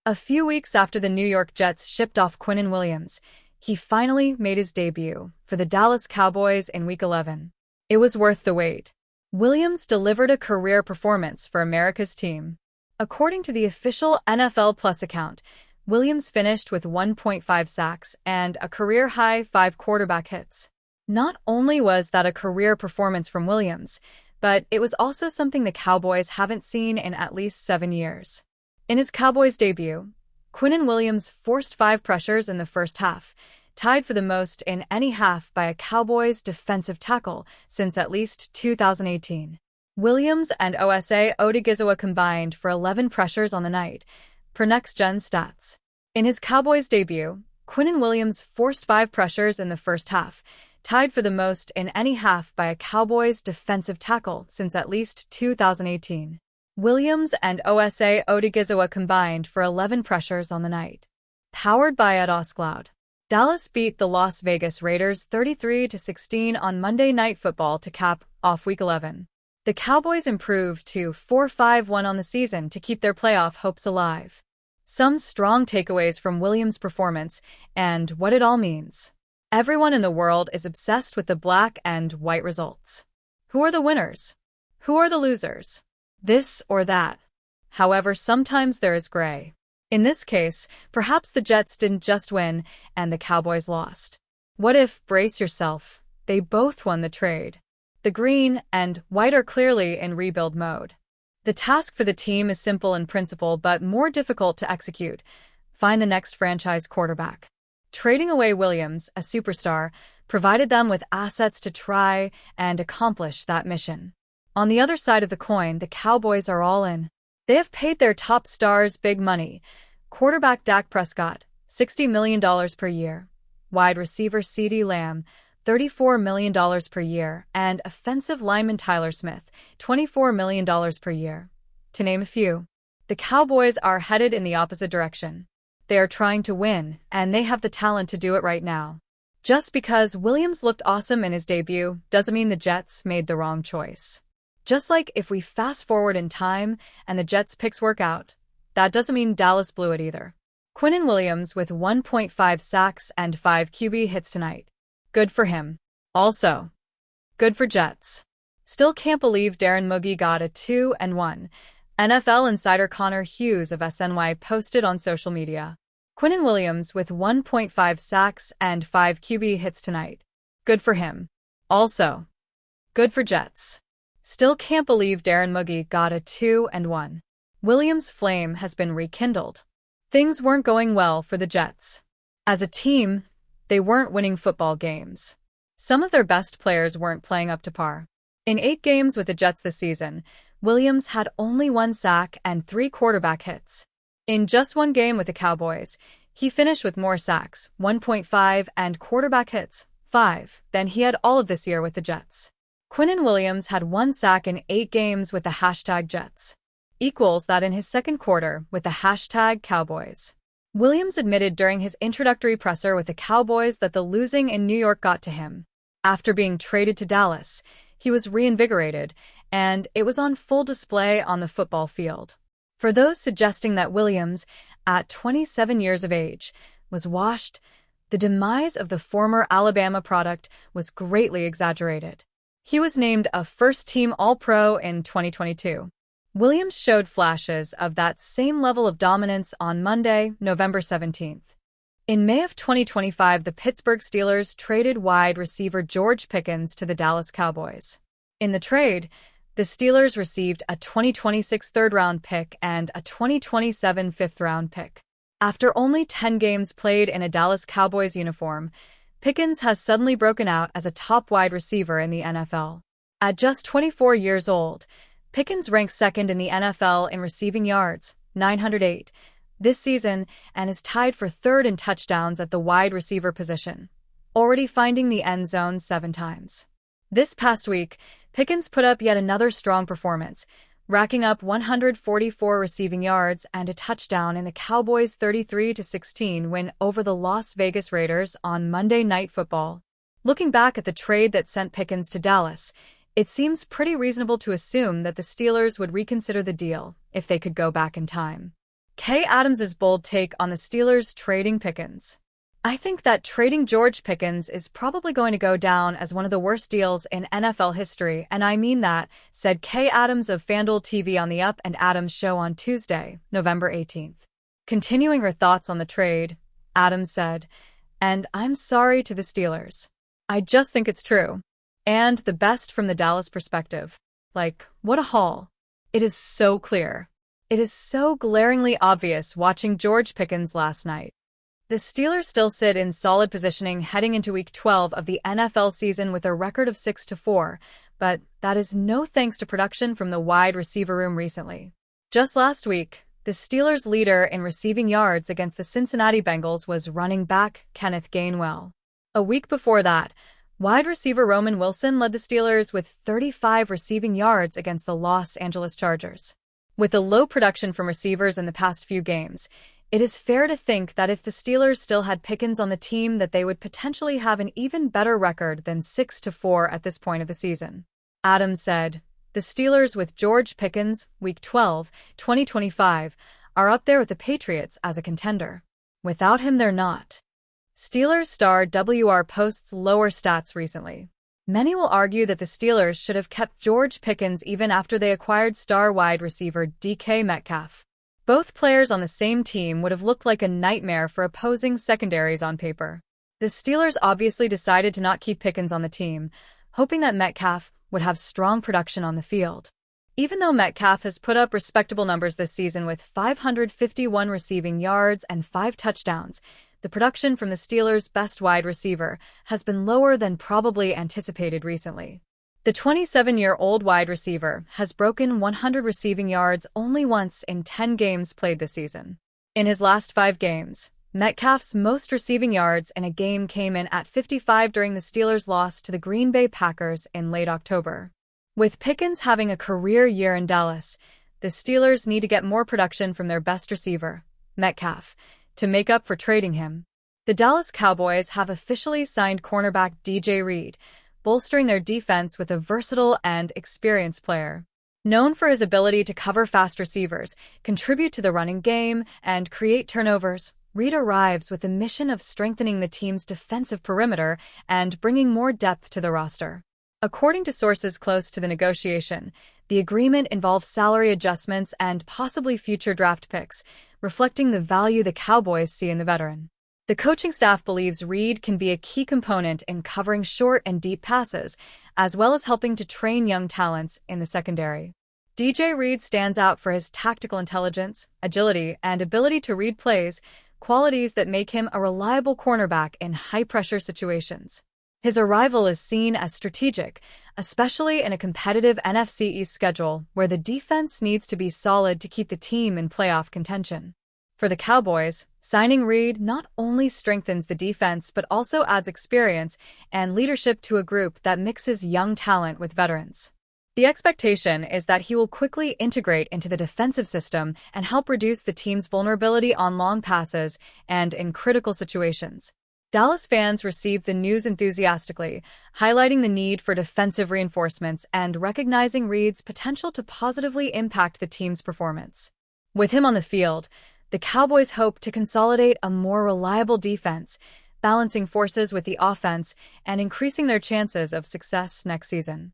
A few weeks after the New York Jets shipped off Quinnen Williams, he finally made his debut for the Dallas Cowboys in Week 11. It was worth the wait. Williams delivered a career performance for America's team. According to the official NFL Plus account, Williams finished with 1.5 sacks and a career-high 5 quarterback hits. Not only was that a career performance from Williams, but it was also something the Cowboys haven't seen in at least 7 years. In his Cowboys debut, Quinnen Williams forced 5 pressures in the first half, tied for the most in any half by a Cowboys defensive tackle since at least 2018. Williams and Osa Odigizua combined for 11 pressures on the night, per Next Gen Stats. In his Cowboys debut, Quinnen Williams forced 5 pressures in the first half, tied for the most in any half by a Cowboys defensive tackle since at least 2018. Williams and Osa Odigizua combined for 11 pressures on the night. Powered by Cloud. Dallas beat the Las Vegas Raiders 33-16 on Monday Night Football to cap off Week 11. The Cowboys improved to 4-5-1 on the season to keep their playoff hopes alive. Some strong takeaways from Williams' performance and what it all means. Everyone in the world is obsessed with the black and white results. Who are the winners? Who are the losers? This or that. However, sometimes there is gray. In this case, perhaps the Jets didn't just win and the Cowboys lost. What if, brace yourself, they both won the trade? The green and white are clearly in rebuild mode. The task for the team is simple in principle but more difficult to execute. Find the next franchise quarterback. Trading away Williams, a superstar, provided them with assets to try and accomplish that mission. On the other side of the coin, the Cowboys are all in. They have paid their top stars big money. Quarterback Dak Prescott, $60 million per year. Wide receiver CeeDee Lamb, $34 million per year. And offensive lineman Tyler Smith, $24 million per year. To name a few. The Cowboys are headed in the opposite direction. They are trying to win, and they have the talent to do it right now. Just because Williams looked awesome in his debut doesn't mean the Jets made the wrong choice. Just like if we fast forward in time and the Jets' picks work out, that doesn't mean Dallas blew it either. Quinnen Williams with 1.5 sacks and 5 QB hits tonight. Good for him. Also, good for Jets. Still can't believe Darren Moogie got a 2-1. NFL insider Connor Hughes of SNY posted on social media. Quinnen Williams with 1.5 sacks and 5 QB hits tonight. Good for him. Also, good for Jets. Still can't believe Darren Moogie got a 2-1. Williams' flame has been rekindled. Things weren't going well for the Jets. As a team, they weren't winning football games. Some of their best players weren't playing up to par. In 8 games with the Jets this season, Williams had only 1 sack and 3 quarterback hits. In just 1 game with the Cowboys, he finished with more sacks, 1.5, and quarterback hits, 5, than he had all of this year with the Jets. Quinnen Williams had 1 sack in 8 games with the #Jets. Equals that in his second quarter with the #Cowboys. Williams admitted during his introductory presser with the Cowboys that the losing in New York got to him. After being traded to Dallas, he was reinvigorated, and it was on full display on the football field. For those suggesting that Williams, at 27 years of age, was washed, the demise of the former Alabama product was greatly exaggerated. He was named a first-team All-Pro in 2022. Williams showed flashes of that same level of dominance on Monday, November 17th. In May of 2025, the Pittsburgh Steelers traded wide receiver George Pickens to the Dallas Cowboys. In the trade, the Steelers received a 2026 third-round pick and a 2027 fifth-round pick. After only 10 games played in a Dallas Cowboys uniform, Pickens has suddenly broken out as a top wide receiver in the NFL. At just 24 years old, Pickens ranks second in the NFL in receiving yards, 908, this season, and is tied for third in touchdowns at the wide receiver position, already finding the end zone 7 times. This past week, Pickens put up yet another strong performance, racking up 144 receiving yards and a touchdown in the Cowboys' 33-16 win over the Las Vegas Raiders on Monday Night Football. Looking back at the trade that sent Pickens to Dallas, it seems pretty reasonable to assume that the Steelers would reconsider the deal if they could go back in time. Kay Adams's bold take on the Steelers trading Pickens. I think that trading George Pickens is probably going to go down as one of the worst deals in NFL history, and I mean that, said Kay Adams of FanDuel TV on the Up and Adams show on Tuesday, November 18th. Continuing her thoughts on the trade, Adams said, "And I'm sorry to the Steelers. I just think it's true. And the best from the Dallas perspective. Like, what a haul. It is so clear. It is so glaringly obvious watching George Pickens last night. The Steelers still sit in solid positioning heading into Week 12 of the NFL season with a record of 6-4, but that is no thanks to production from the wide receiver room recently. Just last week, the Steelers' leader in receiving yards against the Cincinnati Bengals was running back Kenneth Gainwell. A week before that, wide receiver Roman Wilson led the Steelers with 35 receiving yards against the Los Angeles Chargers. With the low production from receivers in the past few games, it is fair to think that if the Steelers still had Pickens on the team that they would potentially have an even better record than 6-4 at this point of the season. Adams said, "The Steelers with George Pickens, Week 12, 2025, are up there with the Patriots as a contender. Without him, they're not." Steelers star WR posts lower stats recently. Many will argue that the Steelers should have kept George Pickens even after they acquired star wide receiver DK Metcalf. Both players on the same team would have looked like a nightmare for opposing secondaries on paper. The Steelers obviously decided to not keep Pickens on the team, hoping that Metcalf would have strong production on the field. Even though Metcalf has put up respectable numbers this season with 551 receiving yards and 5 touchdowns, the production from the Steelers' best wide receiver has been lower than probably anticipated recently. The 27-year-old wide receiver has broken 100 receiving yards only once in 10 games played this season. In his last 5 games, Metcalf's most receiving yards in a game came in at 55 during the Steelers' loss to the Green Bay Packers in late October. With Pickens having a career year in Dallas, the Steelers need to get more production from their best receiver, Metcalf, to make up for trading him. The Dallas Cowboys have officially signed cornerback DJ Reed, bolstering their defense with a versatile and experienced player. Known for his ability to cover fast receivers, contribute to the running game, and create turnovers, Reed arrives with the mission of strengthening the team's defensive perimeter and bringing more depth to the roster. According to sources close to the negotiation, the agreement involves salary adjustments and possibly future draft picks, reflecting the value the Cowboys see in the veteran. The coaching staff believes Reed can be a key component in covering short and deep passes, as well as helping to train young talents in the secondary. DJ Reed stands out for his tactical intelligence, agility, and ability to read plays, qualities that make him a reliable cornerback in high-pressure situations. His arrival is seen as strategic, especially in a competitive NFC East schedule where the defense needs to be solid to keep the team in playoff contention. For the Cowboys, signing Reed not only strengthens the defense but also adds experience and leadership to a group that mixes young talent with veterans. The expectation is that he will quickly integrate into the defensive system and help reduce the team's vulnerability on long passes and in critical situations. Dallas fans received the news enthusiastically, highlighting the need for defensive reinforcements and recognizing Reed's potential to positively impact the team's performance. With him on the field, the Cowboys hope to consolidate a more reliable defense, balancing forces with the offense and increasing their chances of success next season.